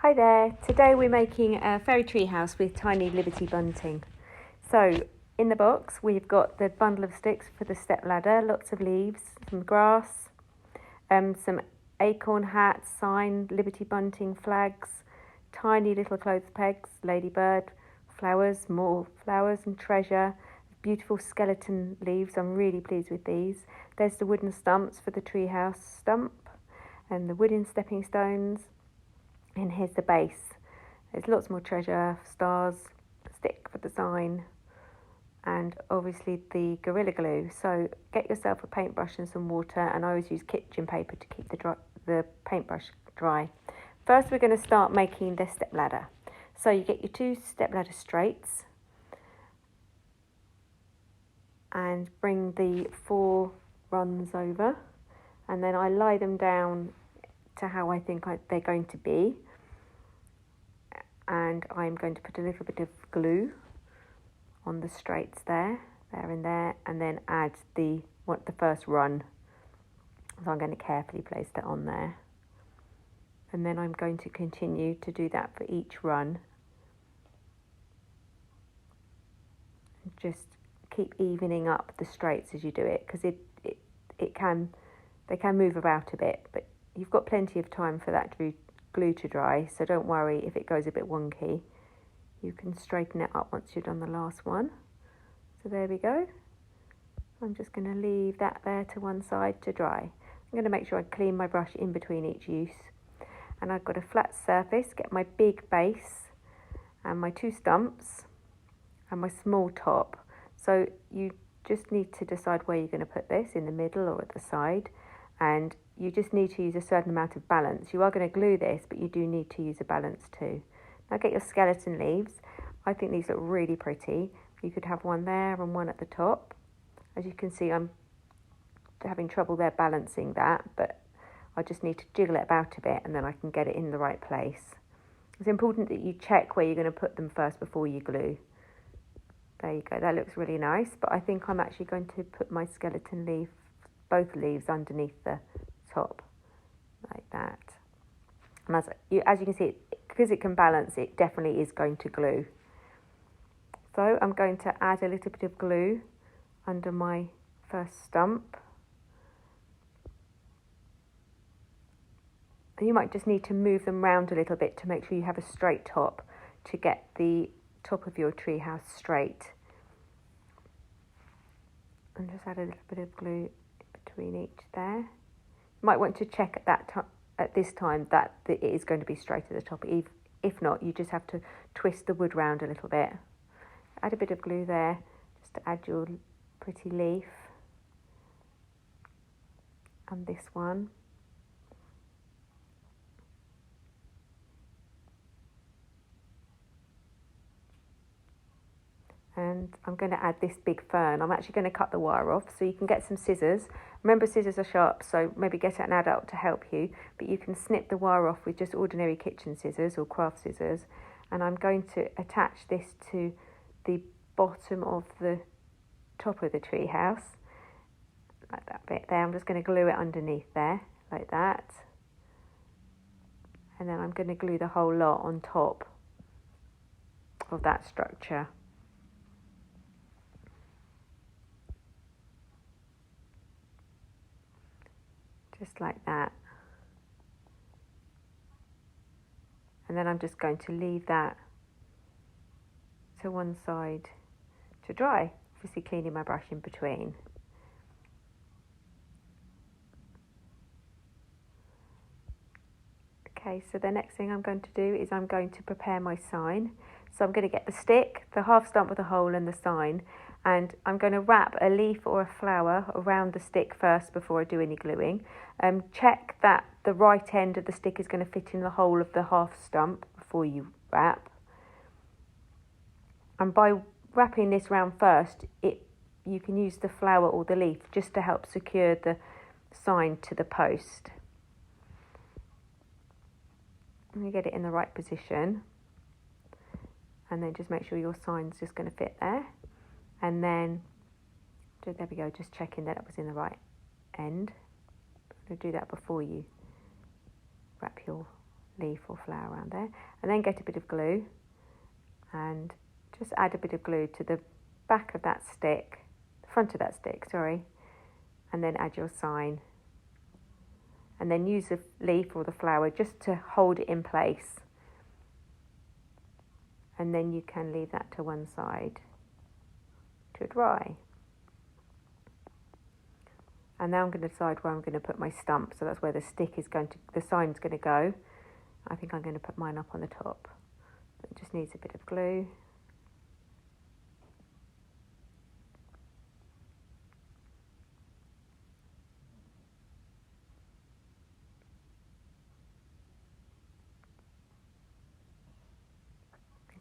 Hi there, today we're making a fairy tree house with tiny Liberty bunting. So in the box we've got the bundle of sticks for the step ladder, lots of leaves, some grass, some acorn hats, sign, Liberty bunting, flags, tiny little clothes pegs, ladybird, flowers, more flowers and treasure, beautiful skeleton leaves. I'm really pleased with these. There's the wooden stumps for the treehouse stump and the wooden stepping stones. And here's the base. There's lots more treasure, stars, stick for the sign, and obviously the Gorilla Glue. So get yourself a paintbrush and some water, and I always use kitchen paper to keep the paintbrush dry. First we're going to start making the step ladder. So you get your 2 step ladder straights and bring the 4 rungs over, and then I lie them down to how I think they're going to be, and I'm going to put a little bit of glue on the straights there and there, and then add the first run. So I'm going to carefully place that on there, and then I'm going to continue to do that for each run. Just keep evening up the straights as you do it, because they can move about a bit, but you've got plenty of time for that glue to dry, so don't worry if it goes a bit wonky. You can straighten it up once you've done the last one. So there we go. I'm just going to leave that there to one side to dry. I'm going to make sure I clean my brush in between each use. And I've got a flat surface, get my big base and my 2 stumps and my small top. So you just need to decide where you're going to put this, in the middle or at the side, and you just need to use a certain amount of balance. You are going to glue this, but you do need to use a balance too. Now get your skeleton leaves. I think these look really pretty. You could have one there and one at the top. As you can see, I'm having trouble there balancing that, but I just need to jiggle it about a bit and then I can get it in the right place. It's important that you check where you're going to put them first before you glue. There you go, that looks really nice, but I think I'm actually going to put my skeleton leaf, both leaves, underneath the top, like that. And as you can see, because it can balance, it definitely is going to glue. So I'm going to add a little bit of glue under my first stump. And you might just need to move them round a little bit to make sure you have a straight top, to get the top of your treehouse straight. And just add a little bit of glue between each there. You might want to check at this time that it is going to be straight at the top. If not, you just have to twist the wood round a little bit. Add a bit of glue there just to add your pretty leaf. And this one. And I'm going to add this big fern. I'm actually going to cut the wire off, so you can get some scissors. Remember, scissors are sharp, so maybe get an adult to help you, but you can snip the wire off with just ordinary kitchen scissors or craft scissors. And I'm going to attach this to the bottom of the top of the tree house, like that bit there. I'm just going to glue it underneath there, like that. And then I'm going to glue the whole lot on top of that structure. Just like that. And then I'm just going to leave that to one side to dry, obviously cleaning my brush in between. Okay, so the next thing I'm going to do is I'm going to prepare my sign. So I'm going to get the stick, the half stump with a hole and the sign, and I'm going to wrap a leaf or a flower around the stick first before I do any gluing. Check that the right end of the stick is going to fit in the hole of the half stump before you wrap. And by wrapping this round first, you can use the flower or the leaf just to help secure the sign to the post. And you get it in the right position. And then just make sure your sign's just going to fit there. And then, there we go, just checking that it was in the right end. I'm going to do that before you wrap your leaf or flower around there. And then get a bit of glue and just add a bit of glue to the back of that stick, the front of that stick, sorry, and then add your sign. And then use the leaf or the flower just to hold it in place. And then you can leave that to one side to dry. And now I'm going to decide where I'm going to put my stump. So that's where the sign's going to go. I think I'm going to put mine up on the top. It just needs a bit of glue.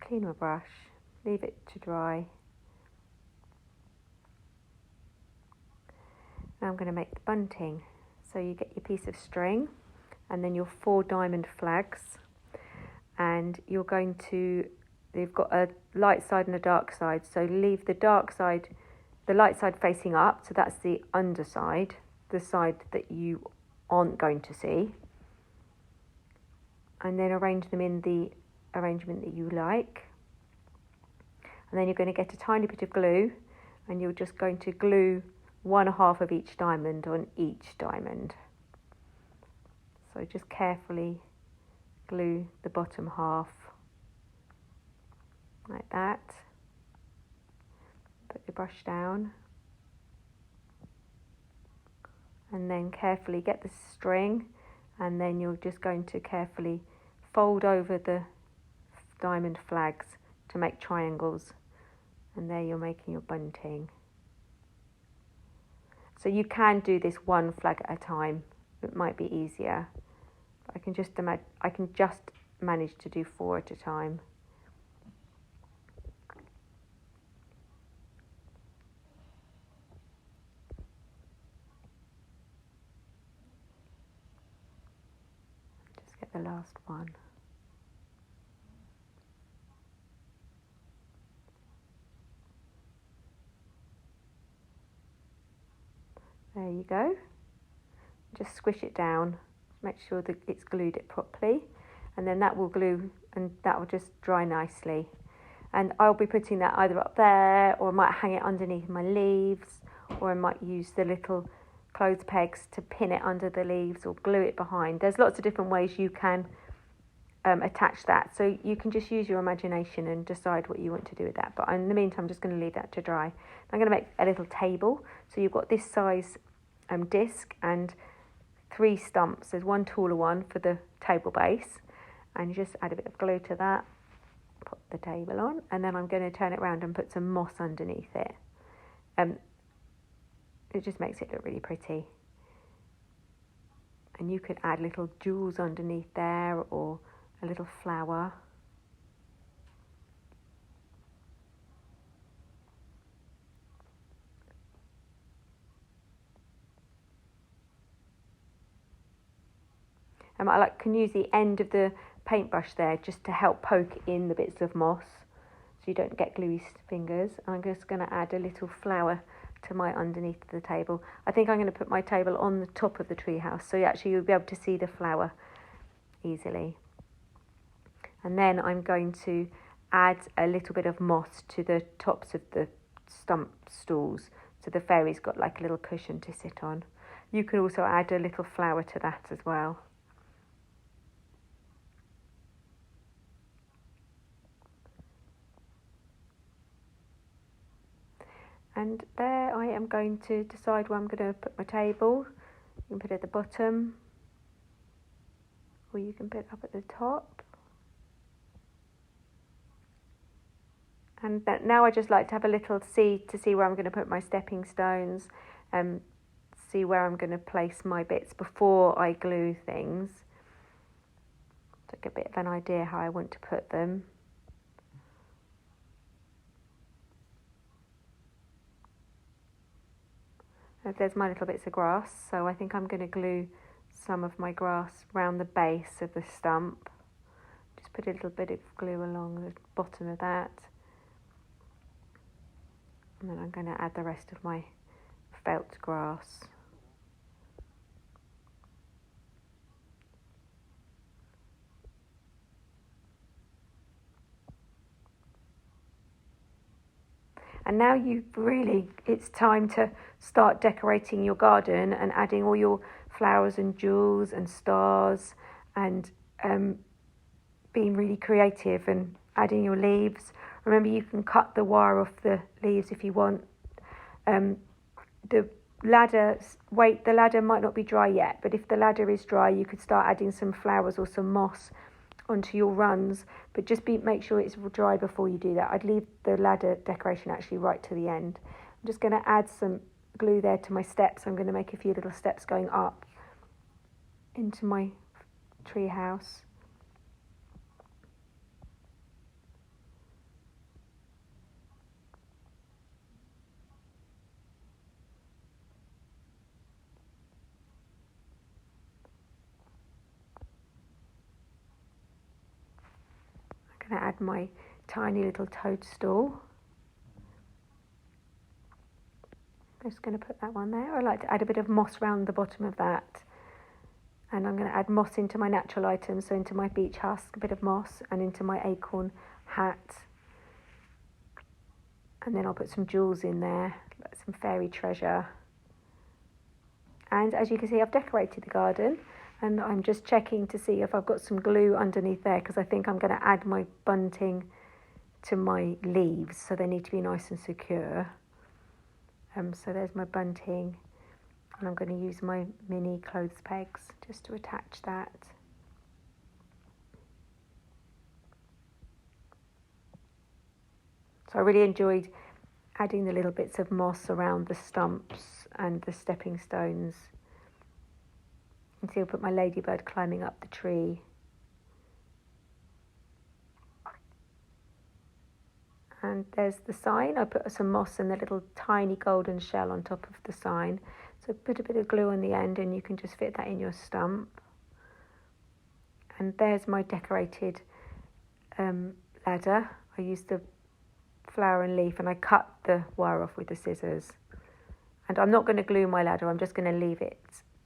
Clean my brush, leave it to dry. Now I'm going to make the bunting. So you get your piece of string and then your 4 diamond flags, and you've got a light side and a dark side. So leave the light side facing up, so that's the underside, the side that you aren't going to see. And then arrange them in the arrangement that you like. And then you're going to get a tiny bit of glue, and you're just going to glue 1/2 of each diamond on each diamond. So just carefully glue the bottom half like that. Put your brush down and then carefully get the string, and then you're just going to carefully fold over the diamond flags to make triangles, and there you're making your bunting. So you can do this one flag at a time. It might be easier. I can just manage to do 4 at a time. Just get the last one. There you go. Just squish it down. Make sure that it's glued it properly, and then that will glue and that will just dry nicely. And I'll be putting that either up there, or I might hang it underneath my leaves, or I might use the little clothes pegs to pin it under the leaves or glue it behind. There's lots of different ways you can attach that, so you can just use your imagination and decide what you want to do with that. But in the meantime, I'm just going to leave that to dry. I'm going to make a little table. So you've got this size disc and 3 stumps. There's one taller one for the table base, and you just add a bit of glue to that, put the table on, and then I'm going to turn it around and put some moss underneath it. It just makes it look really pretty. And you could add little jewels underneath there, or a little flower. I can use the end of the paintbrush there just to help poke in the bits of moss so you don't get gluey fingers. I'm just going to add a little flower to my underneath the table. I think I'm going to put my table on the top of the treehouse, so you'll be able to see the flower easily. And then I'm going to add a little bit of moss to the tops of the stump stools, so the fairy's got like a little cushion to sit on. You can also add a little flower to that as well. And there I am going to decide where I'm going to put my table. You can put it at the bottom, or you can put it up at the top. And now I just like to have a little see where I'm going to put my stepping stones, see where I'm going to place my bits before I glue things. To get a bit of an idea how I want to put them. There's my little bits of grass, so I think I'm going to glue some of my grass around the base of the stump. Just put a little bit of glue along the bottom of that. And then I'm going to add the rest of my felt grass. And now it's time to start decorating your garden and adding all your flowers and jewels and stars and being really creative and adding your leaves. Remember, you can cut the wire off the leaves if you want. The ladder might not be dry yet, but if the ladder is dry, you could start adding some flowers or some moss onto your runs, but just make sure it's dry before you do that. I'd leave the ladder decoration actually right to the end. I'm just going to add some glue there to my steps. I'm going to make a few little steps going up into my tree house. I'm going to add my tiny little toadstool. I'm just going to put that one there. I like to add a bit of moss around the bottom of that. And I'm going to add moss into my natural items, so into my beech husk, a bit of moss, and into my acorn hat. And then I'll put some jewels in there, like some fairy treasure. And as you can see, I've decorated the garden, and I'm just checking to see if I've got some glue underneath there, because I think I'm going to add my bunting to my leaves, so they need to be nice and secure. So there's my bunting, and I'm going to use my mini clothes pegs just to attach that. So I really enjoyed adding the little bits of moss around the stumps and the stepping stones. You can see I'll put my ladybird climbing up the tree. And there's the sign. I put some moss and the little tiny golden shell on top of the sign. So put a bit of glue on the end and you can just fit that in your stump. And there's my decorated ladder. I used the flower and leaf and I cut the wire off with the scissors. And I'm not going to glue my ladder, I'm just going to leave it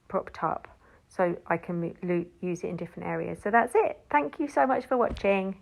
propped up so I can use it in different areas. So that's it. Thank you so much for watching.